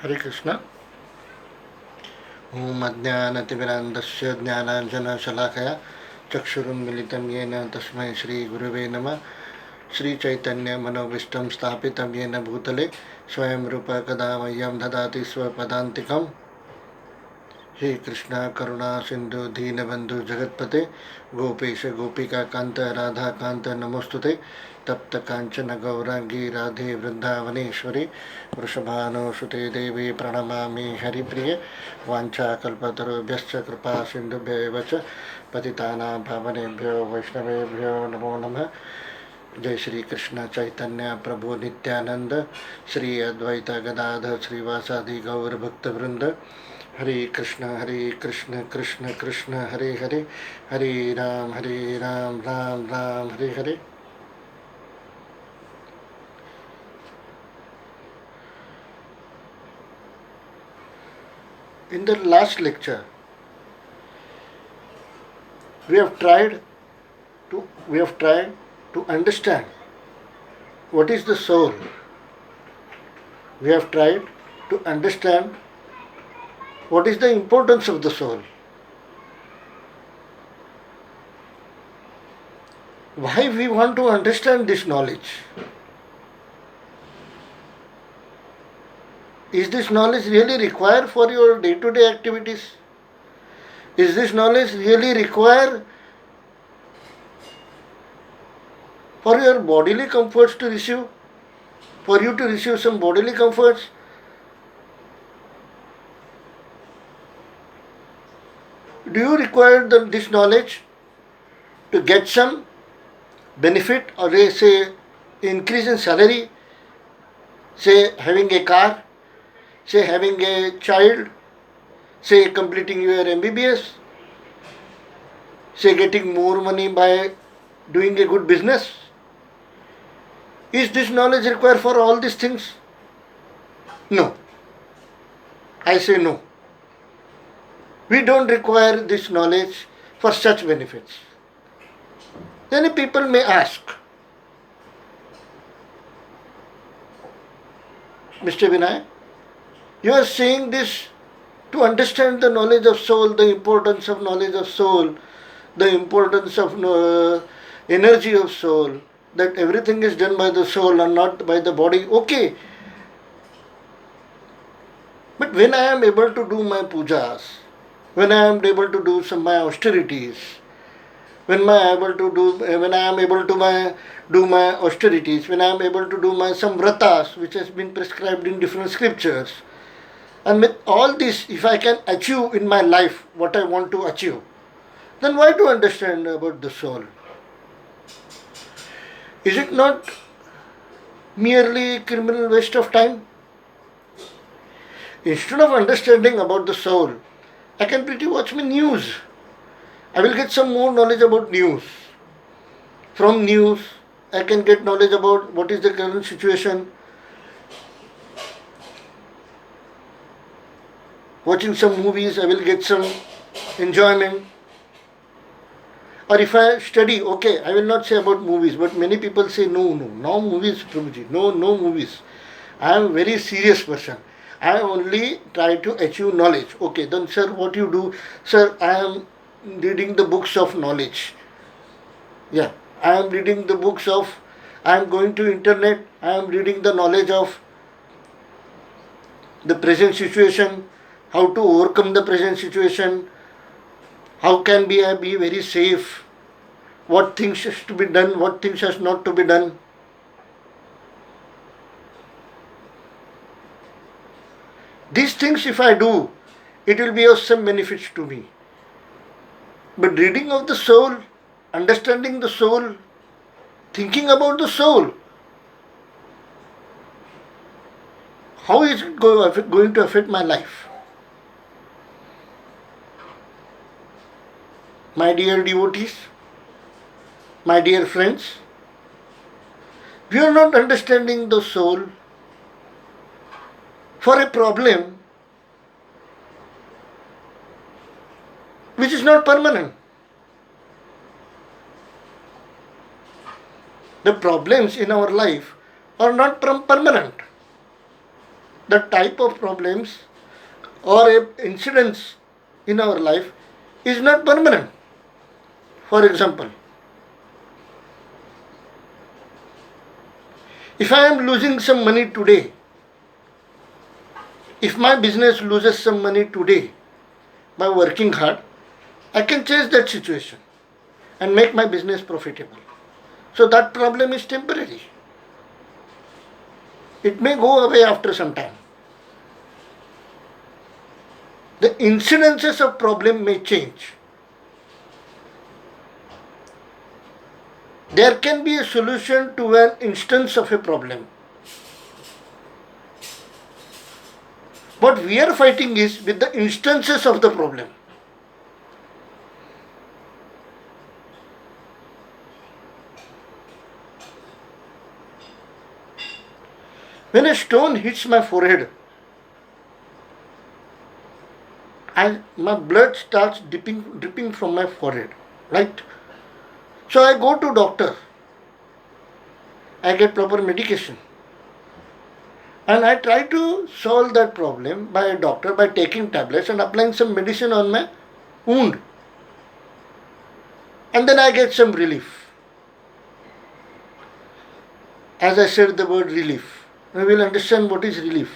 हरे कृष्ण। ओम अज्ञानतिमिरान्धस्य ज्ञानाञ्जनशलाकया चक्षुरुन्मिलितं येन तस्मै श्रीगुरवे नमः। श्रीचैतन्यमनोभीष्टं स्थापितं येन भूतले स्वयं रूप कदा मह्यं ददाति स्वपदान्तिकम्। हे कृष्ण करुणा सिंधु दीनबंधु जगतपते गोपेश गोपिका कांत राधा कांत नमोस्तुते। तप्त कांचन गौरांगी राधे वृंदावनेश्वरी वृषभानुसुते देवी प्रणमामि हरिप्रिय। वाञ्छाकल्पतरुभ्यश्च कृपा सिंधुभ्येव च पतितानां पावनेभ्यो वैष्णवेभ्यो नमो नमः। जय श्री कृष्ण चैतन्य प्रभु नित्यानंद श्री अद्वैत गदाधर श्रीवासादि गौर भक्तवृंद। हरे कृष्ण कृष्ण कृष्ण हरे हरे, हरे Ram Ram Ram Hare Hare. In the last lecture, we have tried to understand what is the soul. We have tried to understand what is the importance of the soul. Why we want to understand this knowledge? Is this knowledge really required for your day-to-day activities? Is this knowledge really required for your bodily comforts to receive? For you to receive some bodily comforts? Do you require this knowledge to get some benefit, or say increase in salary, say having a car, say having a child, say completing your MBBS, say getting more money by doing a good business? Is this knowledge required for all these things? No. I say no. We don't require this knowledge for such benefits. Then people may ask, Mr. Vinay, you are saying this to understand the knowledge of soul, the importance of knowledge of soul, the importance of energy of soul, that everything is done by the soul and not by the body. Okay. But when I am able to do my pujas, when I am able to do some my austerities, when I am able to do my austerities, when I am able to do my some vratas which has been prescribed in different scriptures, and with all this, if I can achieve in my life what I want to achieve, then why to understand about the soul? Is it not merely criminal waste of time? Instead of understanding about the soul, I can pretty watch my news. I will get some more knowledge about news. From news, I can get knowledge about what is the current situation. Watching some movies, I will get some enjoyment. Or if I study, okay, I will not say about movies, but many people say no movies, Prabhuji, no movies. I am a very serious person. I only try to achieve knowledge. Okay, then sir, what you do? Sir, I am reading the books of knowledge. Yeah, I am reading the books of, I am going to internet, I am reading the knowledge of the present situation, how to overcome the present situation, how can I be very safe, what things has to be done, what things has not to be done. These things if I do, it will be of some benefits to me. But reading of the soul, understanding the soul, thinking about the soul, how is it going to affect my life? My dear devotees, my dear friends, we are not understanding the soul for a problem which is not permanent. The problems in our life are not permanent. the type of problems or incidents in our life is not permanent. For example, if I am losing some money today, if my business loses some money today by working hard, I can change that situation and make my business profitable. So that problem is temporary. It may go away after some time. The incidences of problem may change. There can be a solution to an instance of a problem. What we are fighting is with the instances of the problem. When a stone hits my forehead, my blood starts dripping from my forehead, right? So I go to doctor. I get proper medication. And I try to solve that problem by a doctor by taking tablets and applying some medicine on my wound. And then I get some relief. As I said the word relief, we will understand what is relief.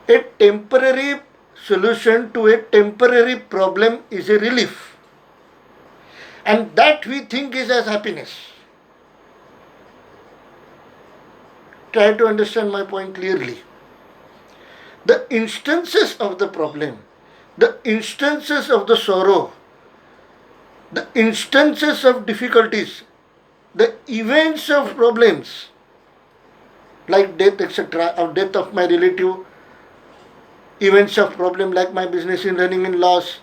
A temporary solution to a temporary problem is a relief. And that we think is as happiness. Try to understand my point clearly. The instances of the problem, the instances of the sorrow, the instances of difficulties, the events of problems, like death, etc., or death of my relative, events of problem like my business is running in loss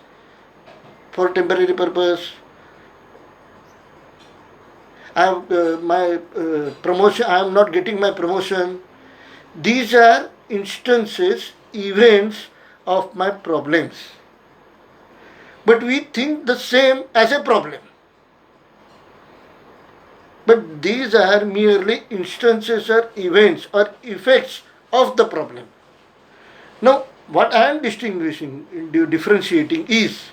for temporary purpose, my promotion, I am not getting my promotion. These are instances, events of my problems. But we think the same as a problem. But these are merely instances or events or effects of the problem. Now, what I am differentiating is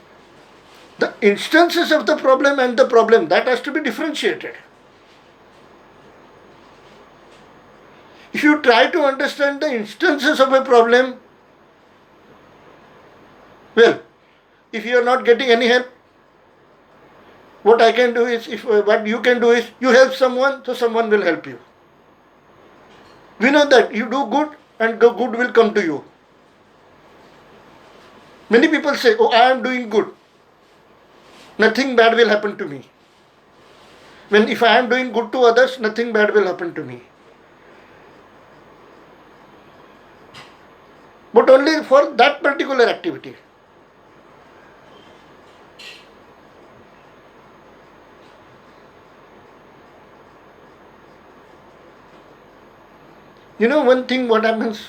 the instances of the problem and the problem. That has to be differentiated. If you try to understand the instances of a problem, well, if you are not getting any help, what I can do is, what you can do is, you help someone, so someone will help you. We know that you do good and the good will come to you. Many people say, oh, I am doing good. Nothing bad will happen to me. When if I am doing good to others, nothing bad will happen to me. But only for that particular activity. You know one thing what happens?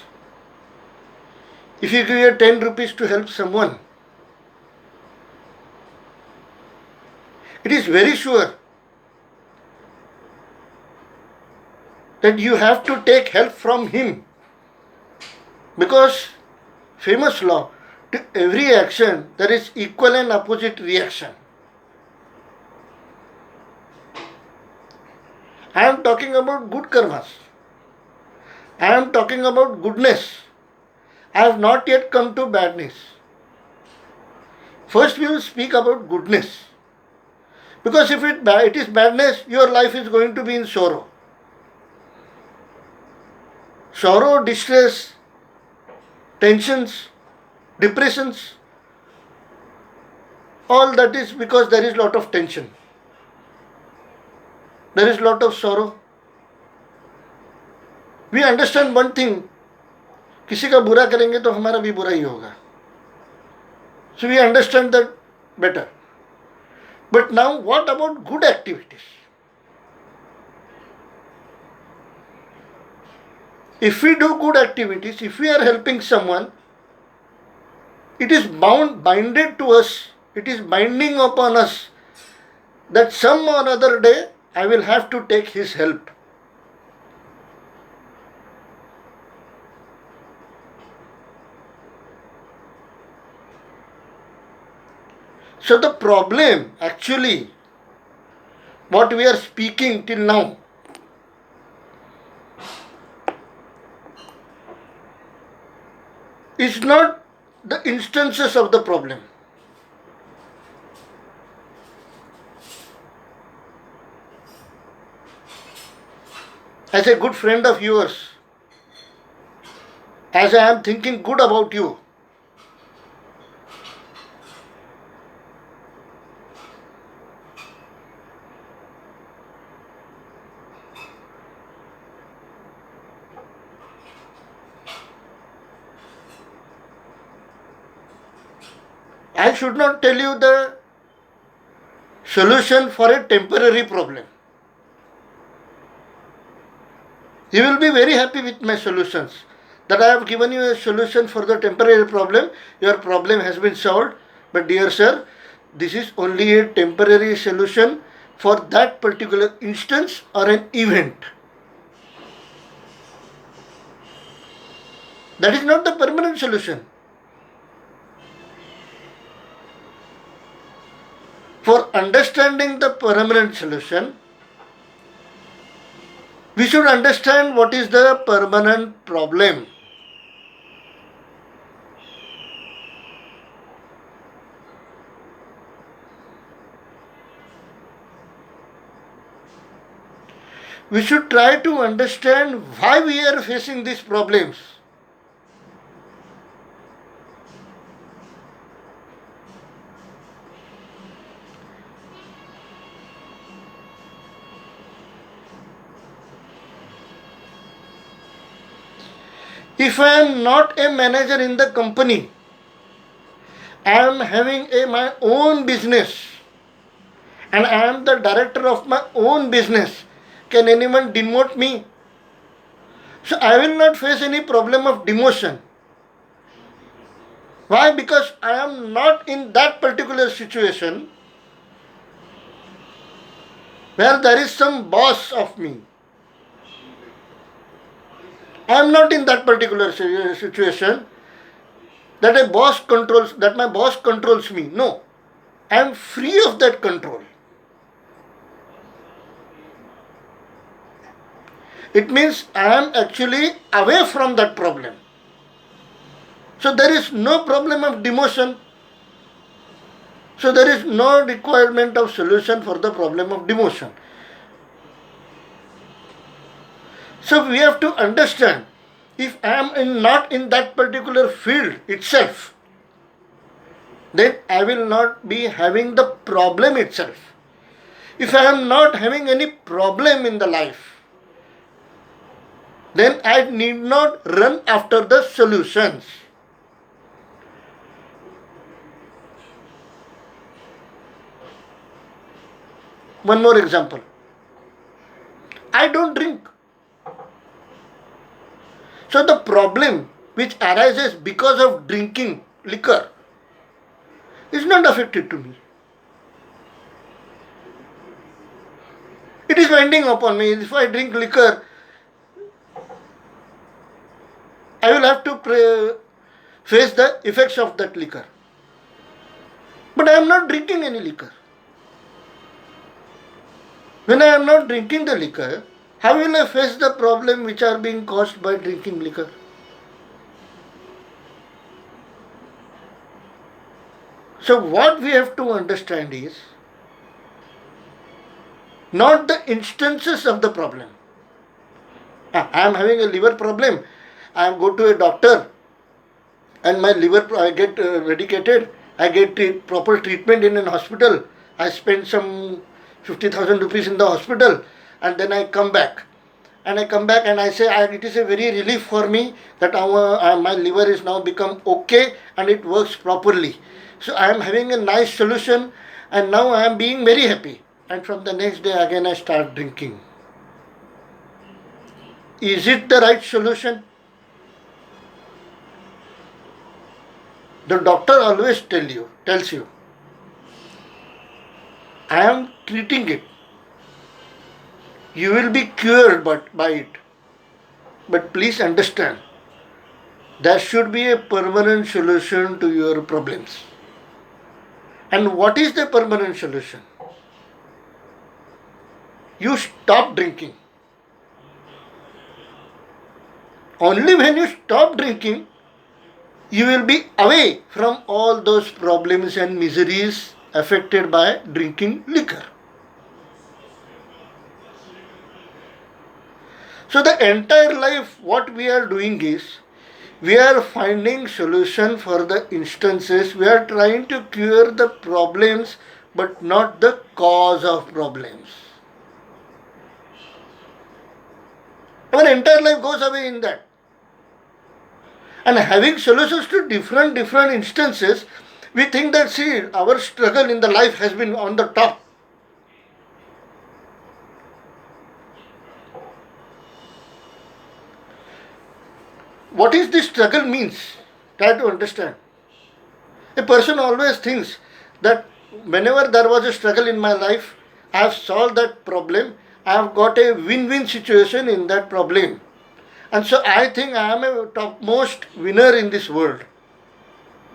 If you give 10 rupees to help someone, it is very sure that you have to take help from him. Because famous law, to every action there is equal and opposite reaction. I am talking about good karmas. I am talking about goodness. I have not yet come to badness. First we will speak about goodness. Because if it is badness, your life is going to be in sorrow. Sorrow, distress, tensions, depressions, all that is because there is lot of tension. There is lot of sorrow. We understand one thing, किसी का बुरा करेंगे तो हमारा भी बुरा ही होगा. So we understand that better. But now what about good activities? If we do good activities, if we are helping someone, it is binded to us, it is binding upon us that some or other day I will have to take his help. So the problem actually, what we are speaking till now, is not the instances of the problem. As a good friend of yours, as I am thinking good about you, I should not tell you the solution for a temporary problem. You will be very happy with my solutions. That I have given you a solution for the temporary problem. Your problem has been solved. But dear sir, this is only a temporary solution for that particular instance or an event. That is not the permanent solution. For understanding the permanent solution, we should understand what is the permanent problem. We should try to understand why we are facing these problems. If I am not a manager in the company, I am having my own business and I am the director of my own business. Can anyone demote me? So I will not face any problem of demotion. Why? Because I am not in that particular situation where there is some boss of me. I am not in that particular situation that my boss controls me. No, I am free of that control. It means I am actually away from that problem. So there is no problem of demotion. So there is no requirement of solution for the problem of demotion. So we have to understand, if I am not in that particular field itself, then I will not be having the problem itself. If I am not having any problem in the life, then I need not run after the solutions. One more example. I don't drink. So the problem which arises because of drinking liquor is not affected to me. It is winding upon me. If I drink liquor, I will have to face the effects of that liquor. But I am not drinking any liquor. When I am not drinking the liquor, how will I face the problem which are being caused by drinking liquor? So what we have to understand is not the instances of the problem. I am having a liver problem. I am go to a doctor and my liver, I get medicated. I get proper treatment in an hospital. I spend some 50,000 rupees in the hospital and then I come back. And I come back and I say it is a very relief for me that my liver is now become okay and it works properly. So I am having a nice solution and now I am being very happy. And from the next day again I start drinking. Is it the right solution? The doctor always tells you, I am treating it. You will be cured by it. But please understand, there should be a permanent solution to your problems. And what is the permanent solution? You stop drinking. Only when you stop drinking, you will be away from all those problems and miseries affected by drinking liquor. So the entire life what we are doing is we are finding solution for the instances, we are trying to cure the problems but not the cause of problems. Our entire life goes away in that. And having solutions to different instances, we think that see our struggle in the life has been on the top. What is this struggle means? Try to understand. A person always thinks that whenever there was a struggle in my life, I have solved that problem, I have got a win-win situation in that problem. And so I think I am a topmost winner in this world.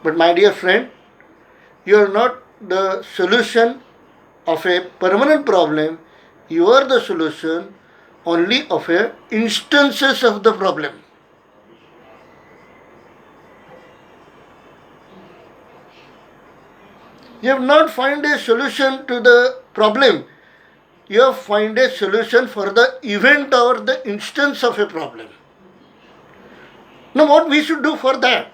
But my dear friend, you are not the solution of a permanent problem, you are the solution only of a instances of the problem. You have not found a solution to the problem. You have found a solution for the event or the instance of a problem. Now what we should do for that?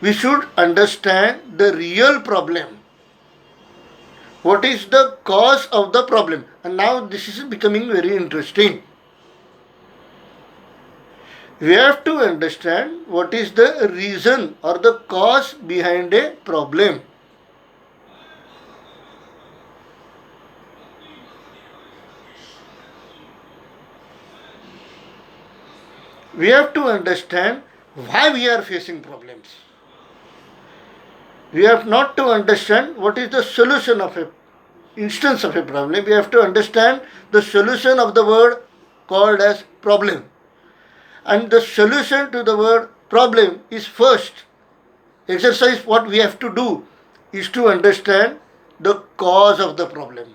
We should understand the real problem. What is the cause of the problem? And now this is becoming very interesting. We have to understand what is the reason or the cause behind a problem. We have to understand why we are facing problems. We have not to understand what is the solution of a instance of a problem. We have to understand the solution of the word called as problem. And the solution to the word problem is first exercise what we have to do is to understand the cause of the problem.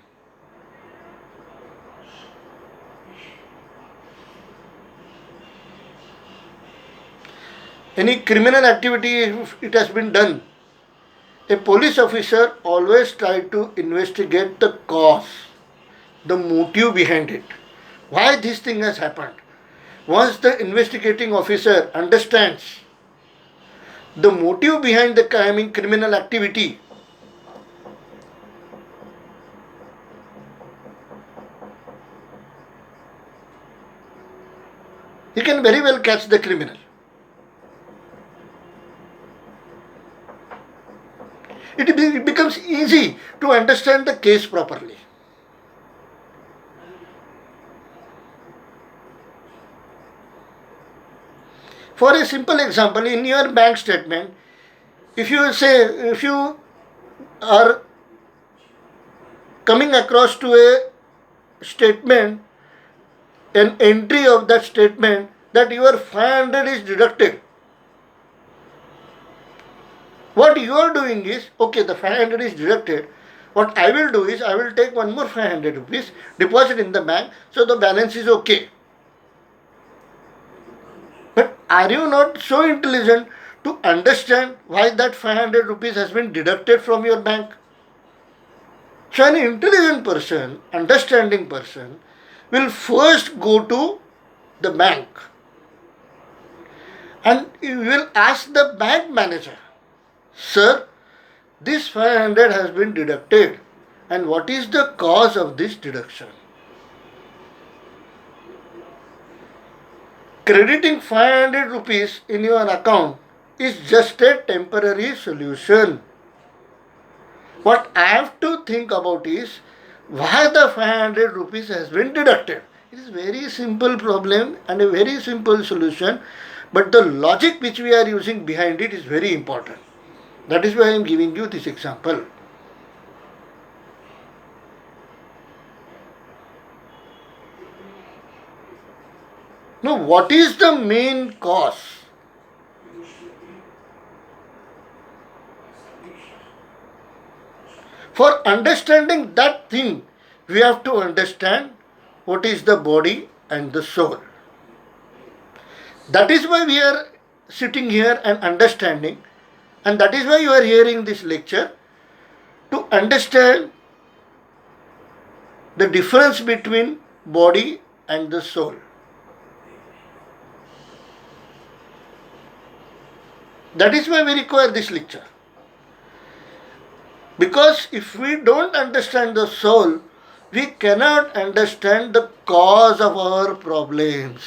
Any criminal activity, if it has been done, a police officer always try to investigate the cause, the motive behind it. Why this thing has happened? Once the investigating officer understands the motive behind the criminal activity, he can very well catch the criminal. It becomes easy to understand the case properly. For a simple example, in your bank statement, if you are coming across to a statement, an entry of that statement that your 500 is deducted, what you are doing is, okay, the 500 is deducted. What I will do is, I will take one more 500 rupees, deposit in the bank, so the balance is okay. But are you not so intelligent to understand why that 500 rupees has been deducted from your bank? So an intelligent person, understanding person, will first go to the bank and you will ask the bank manager, sir, this 500 has been deducted and what is the cause of this deduction? Crediting 500 rupees in your account is just a temporary solution. What I have to think about is why the 500 rupees has been deducted. It is very simple problem and a very simple solution, but the logic which we are using behind it is very important. That is why I am giving you this example. Now, what is the main cause? For understanding that thing, we have to understand what is the body and the soul. That is why we are sitting here and understanding, and that is why you are hearing this lecture, to understand the difference between body and the soul. That is why we require this lecture. Because if we don't understand the soul, we cannot understand the cause of our problems.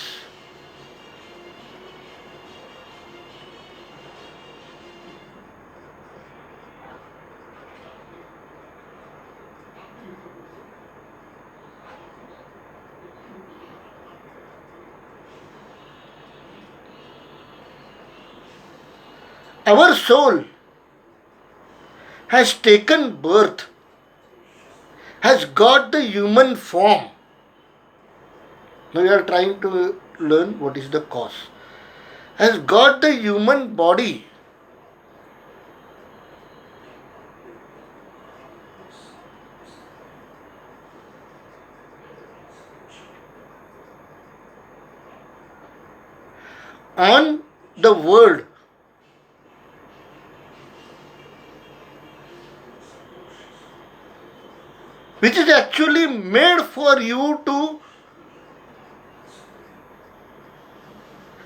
Our soul has taken birth, has got the human form. Now we are trying to learn what is the cause. Has got the human body. On the world, which is actually made for you to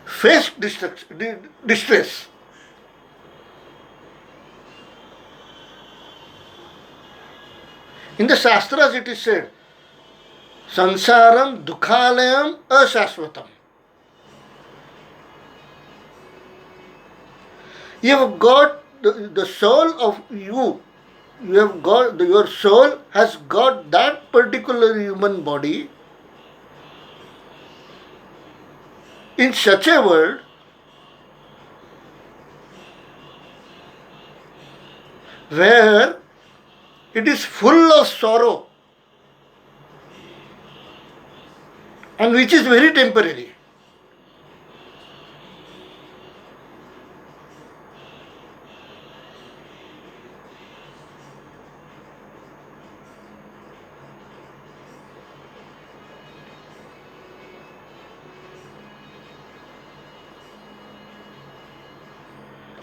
face distress. In the Shastras it is said, Sansaram Dukhalayam Ashashvatam. You have got the soul of you have got, your soul has got that particular human body in such a world where it is full of sorrow and which is very temporary.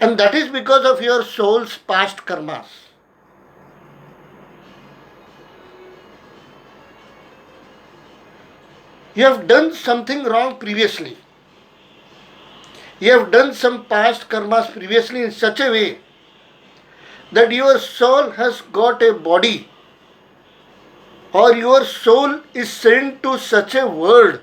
And that is because of your soul's past karmas. You have done something wrong previously. You have done some past karmas previously in such a way that your soul has got a body, or your soul is sent to such a world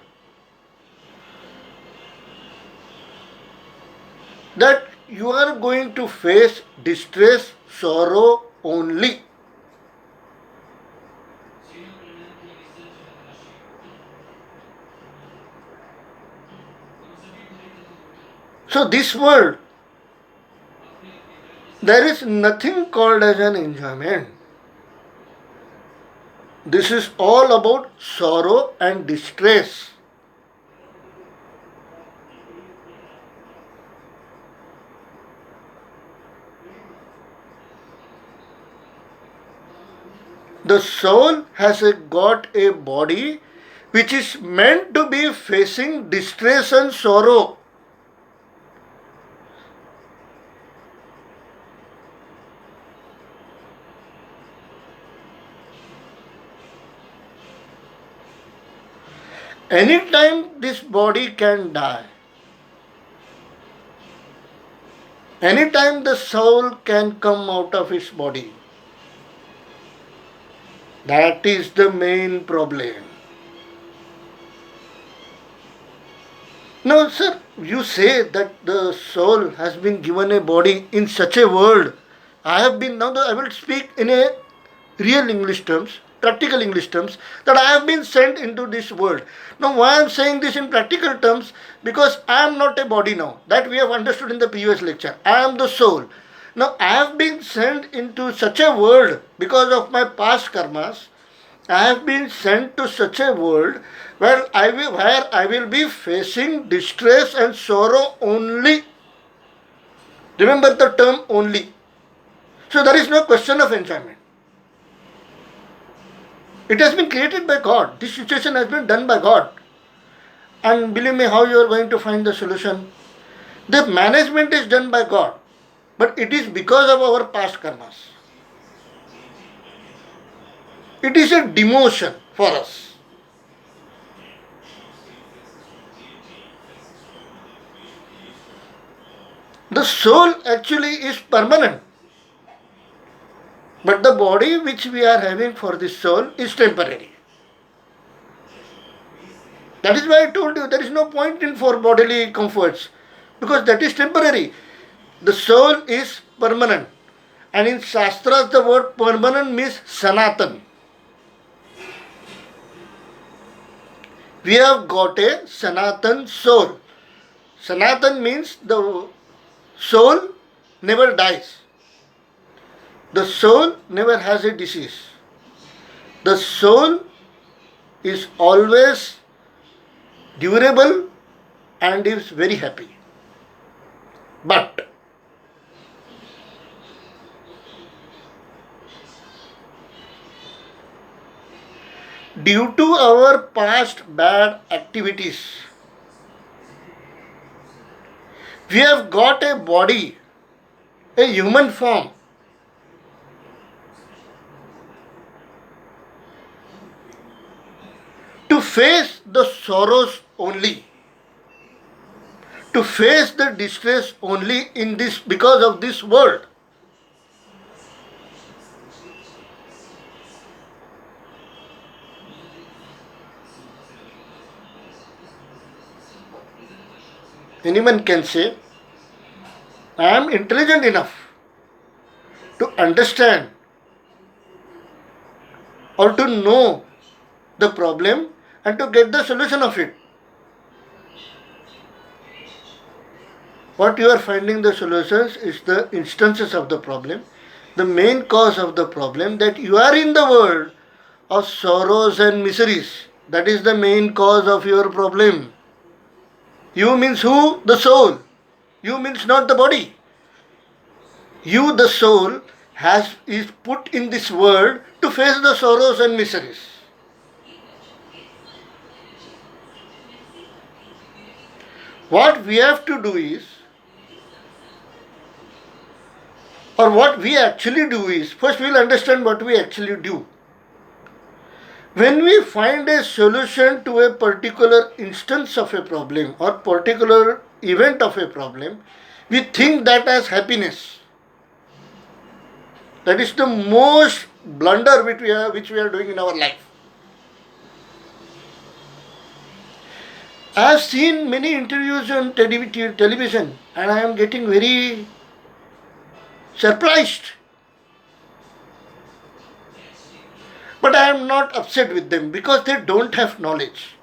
that you are going to face distress, sorrow only. So this world, there is nothing called as an enjoyment. This is all about sorrow and distress. The soul has got a body which is meant to be facing distress and sorrow. Anytime this body can die. Anytime the soul can come out of its body. That is the main problem. Now, sir, you say that the soul has been given a body in such a world. I will speak in a real English terms, practical English terms, that I have been sent into this world. Now, why I am saying this in practical terms? Because I am not a body now. That we have understood in the previous lecture. I am the soul. Now, I have been sent into such a world because of my past karmas. I have been sent to such a world where I will be facing distress and sorrow only. Remember the term only. So there is no question of enjoyment. It has been created by God. This situation has been done by God. And believe me, how you are going to find the solution? The management is done by God. But it is because of our past karmas. It is a demotion for us. The soul actually is permanent. But the body which we are having for this soul is temporary. That is why I told you there is no point in for bodily comforts, because that is temporary. The soul is permanent. And in Shastras the word permanent means Sanatan. We have got a Sanatan soul. Sanatan means the soul never dies. The soul never has a disease. The soul is always durable and is very happy. But due to our past bad activities, we have got a body, a human form. To face the sorrows only, to face the distress only in this because of this world. Anyone can say, I am intelligent enough to understand or to know the problem and to get the solution of it. What you are finding the solutions is the instances of the problem, the main cause of the problem, that you are in the world of sorrows and miseries. That is the main cause of your problem. You means who? The soul. You means not the body. You, the soul, is put in this world to face the sorrows and miseries. What we have to do is, or what we actually do is, first we will understand what we actually do. When we find a solution to a particular instance of a problem or particular event of a problem, we think that as happiness. That is the most blunder which we are doing in our life. I have seen many interviews on television and I am getting very surprised. But I am not upset with them because they don't have knowledge.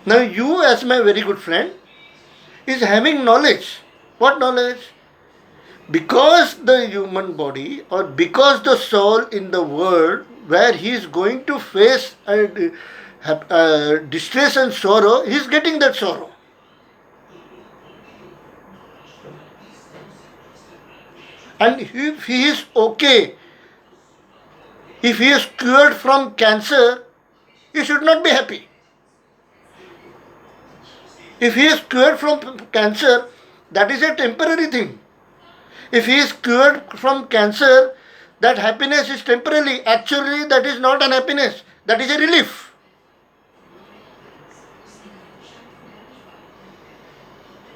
Now you, as my very good friend, is having knowledge. What knowledge? Because the human body or because the soul in the world where he is going to face distress and sorrow, he is getting that sorrow. And if he is okay, if he is cured from cancer, he should not be happy. If he is cured from cancer, that is a temporary thing. If he is cured from cancer, that happiness is temporary. Actually, that is not an happiness. That is a relief.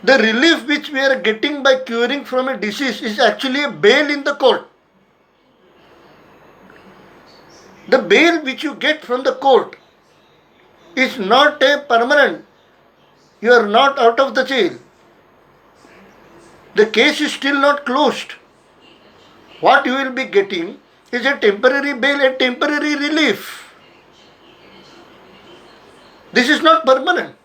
The relief which we are getting by curing from a disease is actually a bail in the court. The bail which you get from the court is not a permanent. You are not out of the jail. The case is still not closed. What you will be getting is a temporary bail, a temporary relief. This is not permanent.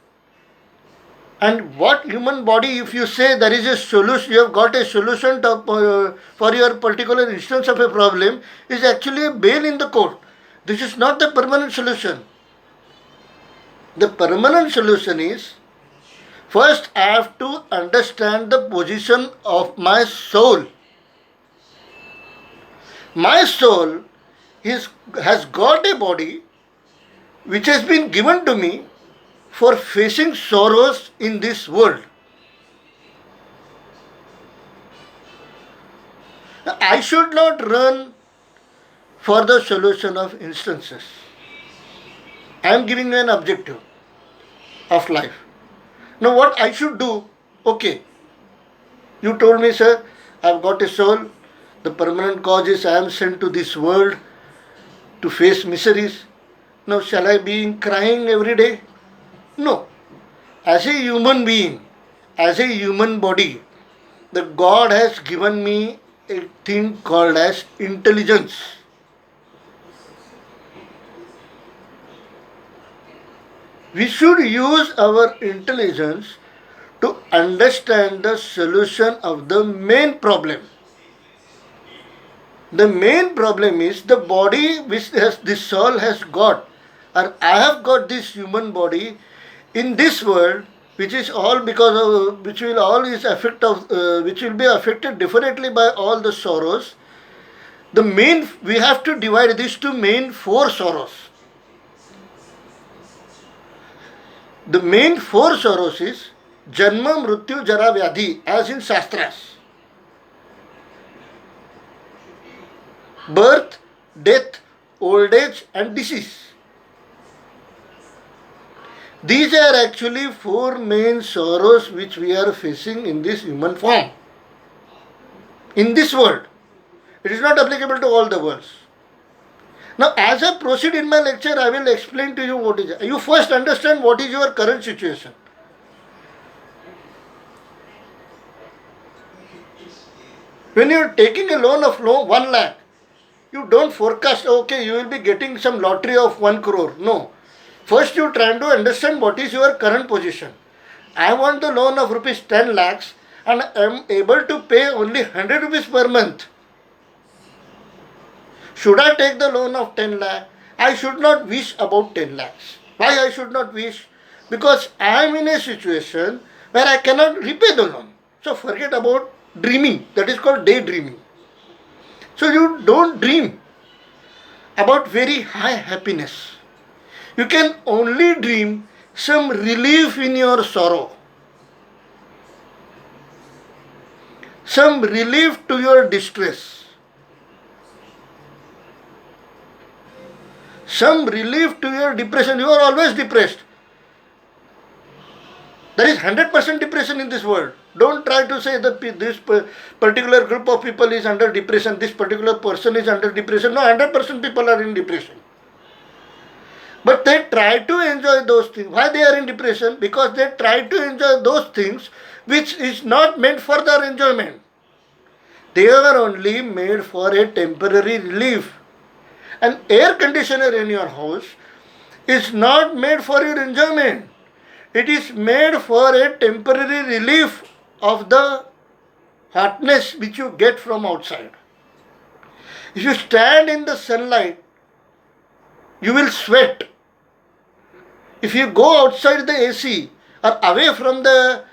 And what human body, if you say there is a solution, you have got a solution for your particular instance of a problem, is actually a bail in the court. This is not the permanent solution. The permanent solution is, first I have to understand the position of my soul. My soul has got a body which has been given to me for facing sorrows in this world. I should not run for the solution of instances. I am giving you an objective of life. Now, what I should do? Okay, you told me, sir, I've got a soul. The permanent cause is I am sent to this world to face miseries. Now, shall I be crying every day? No. As a human being, as a human body, the God has given me a thing called as intelligence. We should use our intelligence to understand the solution of the main problem. The main problem is the body which this soul has got, or I have got this human body in this world, which is all because of which will all is affect of which will be affected differently by all the sorrows. The main we have to divide this to main four sorrows. The main four sorrows is Janma, Mrityu, Jara, Vyadhi, as in Shastras. Birth, death, old age and disease. These are actually four main sorrows which we are facing in this human form. In this world. It is not applicable to all the worlds. Now, as I proceed in my lecture, I will explain to you what is. You first understand what is your current situation. When you are taking a loan of 1 lakh, you don't forecast, okay, you will be getting some lottery of 1 crore. No. First, you try to understand what is your current position. I want the loan of rupees 10 lakhs and I am able to pay only 100 rupees per month. Should I take the loan of 10 lakh? I should not wish about 10 lakhs. Why I should not wish? Because I am in a situation where I cannot repay the loan. So forget about dreaming. That is called daydreaming. So you don't dream about very high happiness. You can only dream some relief in your sorrow. Some relief to your distress. Some relief to your depression. You are always depressed. There is 100% depression in this world. Don't try to say that this particular group of people is under depression, this particular person is under depression. No, 100% people are in depression. But they try to enjoy those things. Why they are in depression? Because they try to enjoy those things which is not meant for their enjoyment. They are only made for a temporary relief. An air conditioner in your house is not made for your enjoyment. It is made for a temporary relief of the hotness which you get from outside. If you stand in the sunlight, you will sweat. If you go outside the AC or away from the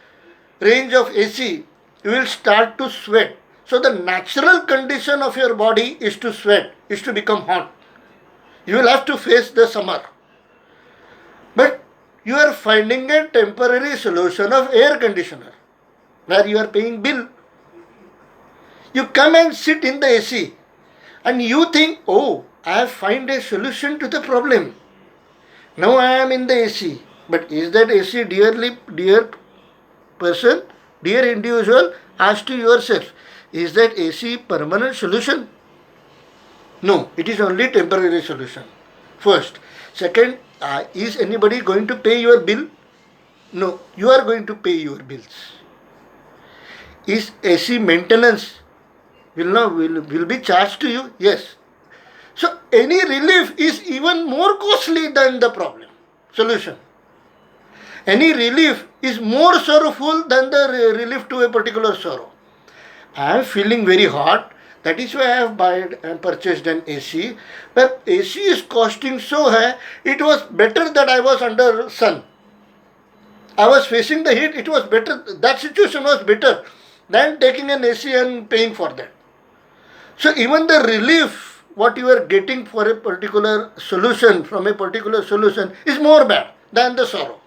range of AC, you will start to sweat. So the natural condition of your body is to sweat, is to become hot. You will have to face the summer. But you are finding a temporary solution of air conditioner where you are paying bill. You come and sit in the AC and you think, oh, I have found a solution to the problem. Now I am in the AC. But is that AC dear person, dear individual, ask to yourself, is that AC permanent solution? No, it is only temporary solution. First. Second, is anybody going to pay your bill? No, you are going to pay your bills. Is AC maintenance will be charged to you? Yes. So any relief is even more costly than the problem solution. Any relief is more sorrowful than the relief to a particular sorrow. I am feeling very hot. That is why I have bought and purchased an AC. But AC is costing so high, it was better that I was under sun. I was facing the heat, it was better. That situation was better than taking an AC and paying for that. So even the relief what you are getting for a particular solution, from a particular solution, is more bad than the sorrow.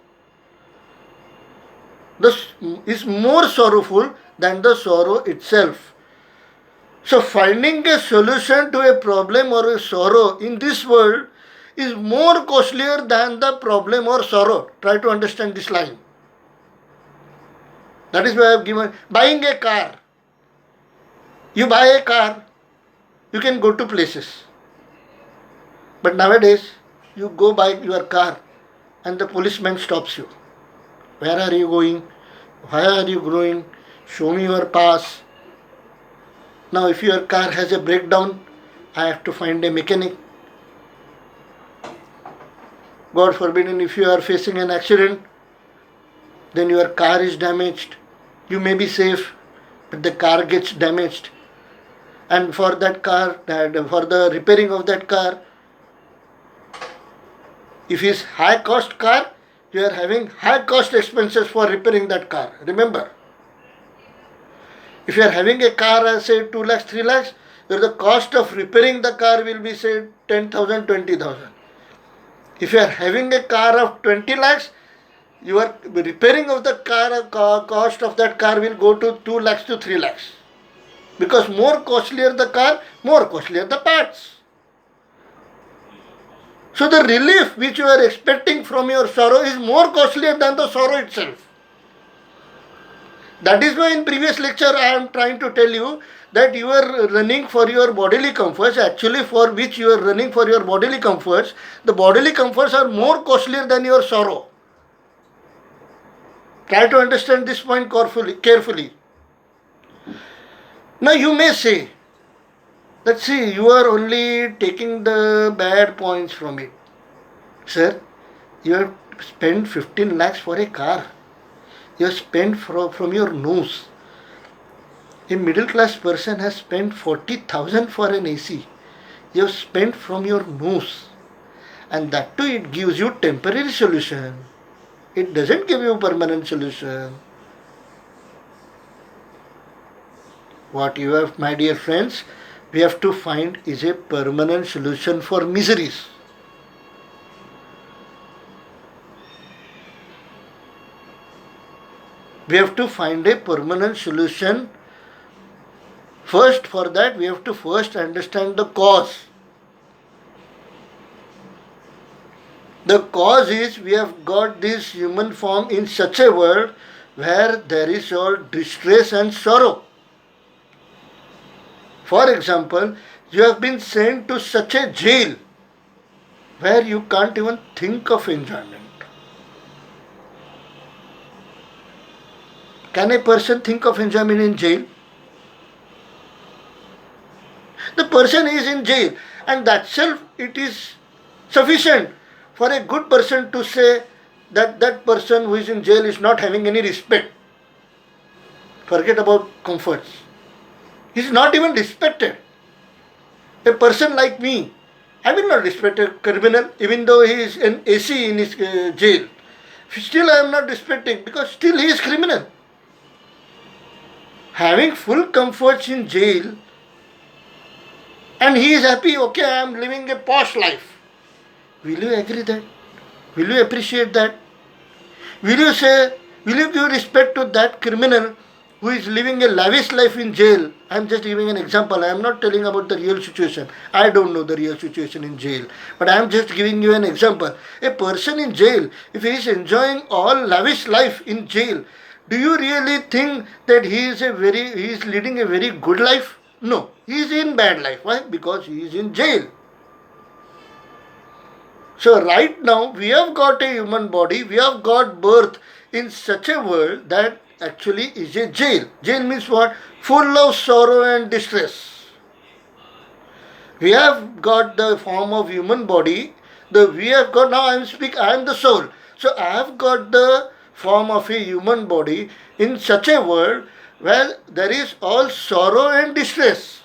This is more sorrowful than the sorrow itself. So finding a solution to a problem or a sorrow in this world is more costlier than the problem or sorrow. Try to understand this line. That is why I have given. Buying a car. You buy a car, you can go to places. But nowadays, you go buy your car and the policeman stops you. Where are you going? Why are you going? Show me your pass. Now, if your car has a breakdown, I have to find a mechanic. God forbid, if you are facing an accident, then your car is damaged. You may be safe, but the car gets damaged. And for that car, for the repairing of that car, if it's high cost car, you are having high cost expenses for repairing that car. Remember, if you are having a car, say 2 lakhs, 3 lakhs, the cost of repairing the car will be say 10,000, 20,000. If you are having a car of 20 lakhs, your repairing of the car, cost of that car will go to 2 lakhs to 3 lakhs. Because more costlier the car, more costlier the parts. So the relief which you are expecting from your sorrow is more costlier than the sorrow itself. That is why in previous lecture I am trying to tell you that you are running for your bodily comforts, actually for which you are running for your bodily comforts, the bodily comforts are more costlier than your sorrow. Try to understand this point carefully. Now you may say, let's see, you are only taking the bad points from it. Sir, you have spent 15 lakhs for a car. You have spent from your nose. A middle class person has spent 40,000 for an AC. You have spent from your nose. And that too, it gives you temporary solution. It doesn't give you permanent solution. What you have, my dear friends, we have to find is a permanent solution for miseries. We have to find a permanent solution. First, for that, we have to first understand the cause. The cause is we have got this human form in such a world where there is all distress and sorrow. For example, you have been sent to such a jail where you can't even think of enjoyment. Can a person think of enjoyment in jail? The person is in jail, and that self, it is sufficient for a good person to say that that person who is in jail is not having any respect. Forget about comforts. He is not even respected. A person like me, I will not respect a criminal even though he is an AC in his jail. Still I am not respecting because still he is criminal. Having full comforts in jail and he is happy, okay, I am living a posh life. Will you agree that? Will you appreciate that? Will you say, will you give respect to that criminal who is living a lavish life in jail? I am just giving an example. I am not telling about the real situation. I don't know the real situation in jail. But I am just giving you an example. A person in jail, if he is enjoying all lavish life in jail, do you really think that he is leading a very good life? No. He is in bad life. Why? Because he is in jail. So right now we have got a human body, we have got birth in such a world that actually is a jail. Jail means what? Full of sorrow and distress. We have got the form of human body. Now I am the soul. So I have got the form of a human body in such a world where there is all sorrow and distress.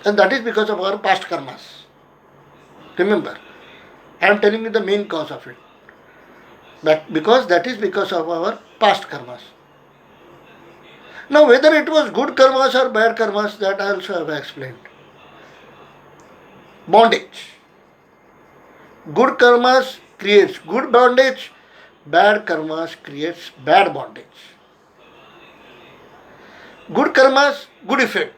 And that is because of our past karmas. Remember, I am telling you the main cause of it. That is because of our past karmas. Now whether it was good karmas or bad karmas, that I also have explained. bondage. Good karmas creates good bondage, bad karmas creates bad bondage. Good karmas, good effect.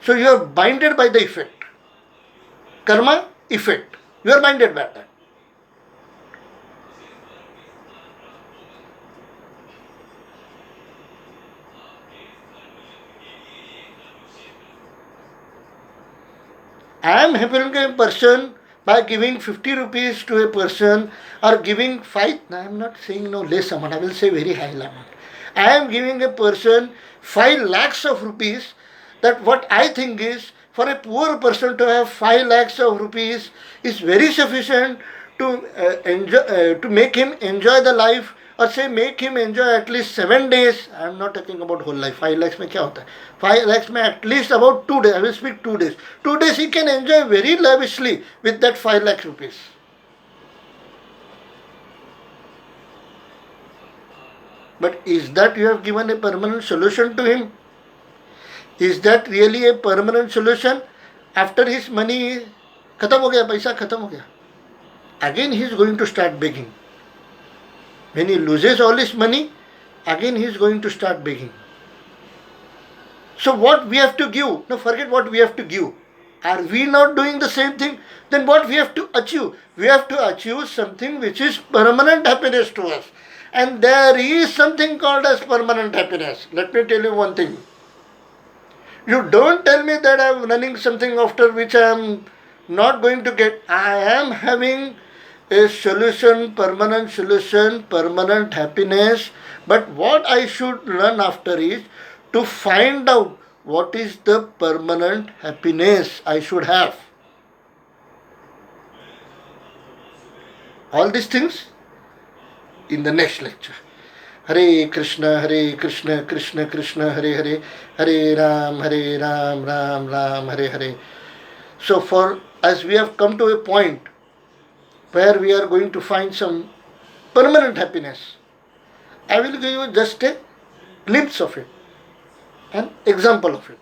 So you are binded by the effect. Karma, effect. You are binded by that. I am helping a person by giving 50 rupees to a person or giving 5, I am not saying no less amount, I will say very high amount. I am giving a person 5 lakhs of rupees. That what I think is, for a poor person to have 5 lakhs of rupees is very sufficient to to make him enjoy the life, or say make him enjoy at least 7 days. I am not talking about whole life. 5 lakhs में क्या होता है? 5 lakhs में at least about 2 days. I will speak 2 days. 2 days he can enjoy very lavishly with that 5 lakh rupees. But is that you have given a permanent solution to him? Is that really a permanent solution? After his money खत्म हो गया, पैसा खत्म हो गया, again he is going to start begging. When he loses all his money, again he is going to start begging. So what we have to give? No, forget what we have to give. Are we not doing the same thing? Then what we have to achieve? We have to achieve something which is permanent happiness to us. And there is something called as permanent happiness. Let me tell you one thing. You don't tell me that I am running something after which I am not going to get. I am having a solution, permanent happiness. But what I should run after is to find out what is the permanent happiness I should have. All these things in the next lecture. Hare Krishna, Krishna Krishna, Hare Hare, Hare Ram, Ram Ram, Hare Hare. So as we have come to a point where we are going to find some permanent happiness, I will give you just a glimpse of it, an example of it.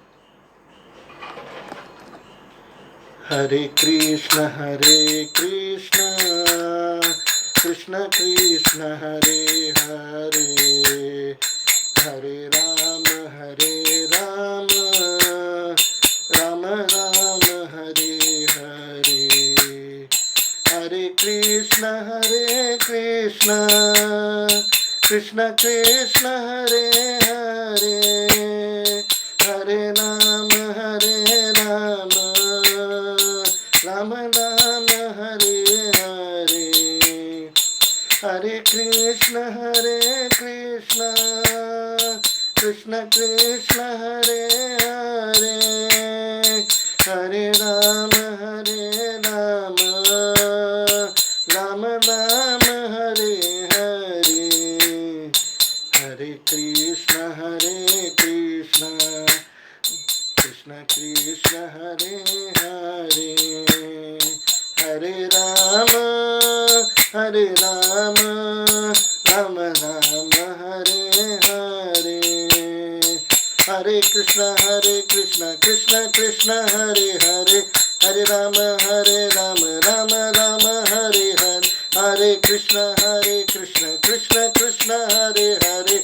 Hare Krishna, Krishna Krishna, Hare Hare, Hare Rama, Rama Rama, Hare Hare, Hare Krishna, Krishna Krishna, Hare Hare, Hare Rama, Rama Rama, Hare Hare, Hare Krishna, Krishna Krishna, Hare Hare, Hare Rama, Rama Rama, Hare Hare, Hare Krishna, Krishna Krishna, Hare Hare, Hare Rama, Rama Rama, Hare Hare, Hare Krishna, Krishna Krishna, Hare Hare, Hare Rama, Rama Rama, Hare Hare, Hare Krishna, Krishna Krishna, Hare Hare,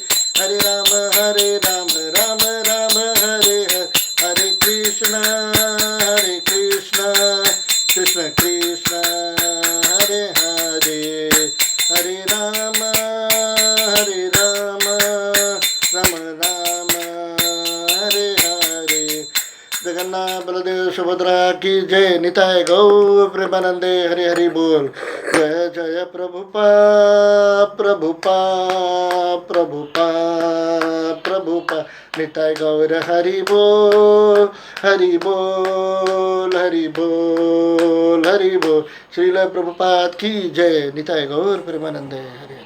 Hare Rama, Rama Rama, Hare Hare, Hare Krishna, Krishna Krishna, Hare Hare, Hare Rama, Rama Rama, Hare Hare. Jagannath Baldev Subhadra की जय. निताय गौ प्रेमानंदे, हरि हरि बोल. जय जय प्रभुपा प्रभुपा प्रभुपा प्रभुपा. निताय गौर हरि बोल, हरि बोल, हरि बोल, हरि बोल. श्रील प्रभुपाद की जय. निताय गौर प्रेमानंदे, हरि.